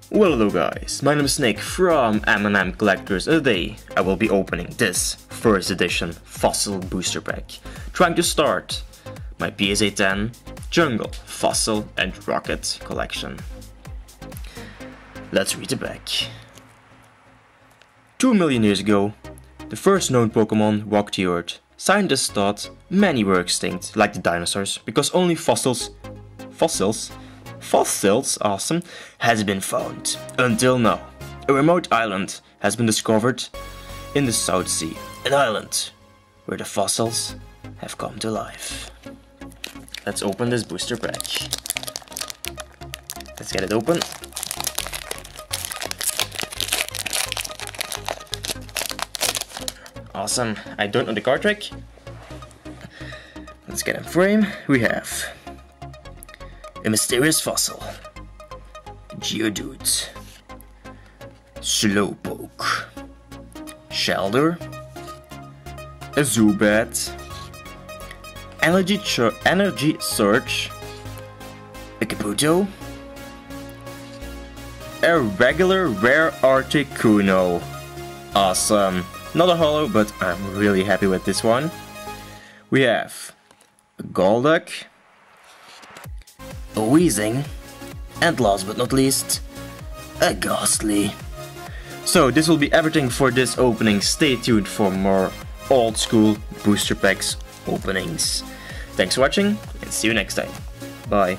Well, hello guys, my name is Nick from M&M Collectors, and today I will be opening this first edition Fossil Booster Pack, trying to start my PSA 10 Jungle, Fossil and Rocket collection. Let's read the back. 2 million years ago, the first known Pokémon walked the earth. Scientists thought many were extinct, like the dinosaurs, because only fossils, awesome, has been found. Until now, a remote island has been discovered in the South Sea, an island where the fossils have come to life. Let's open this booster pack. Let's get it open. Awesome, I don't know the card trick. Let's get in frame. We have a mysterious fossil, Geodude, Slowpoke, Shelder, a Zubat, Energy Surge, a Kabuto, a regular rare Articuno. Awesome. Not a holo, but I'm really happy with this one. We have a Golduck, a Weezing, and last but not least, a Ghastly. So this will be everything for this opening. Stay tuned for more old school booster packs openings. Thanks for watching and see you next time. Bye.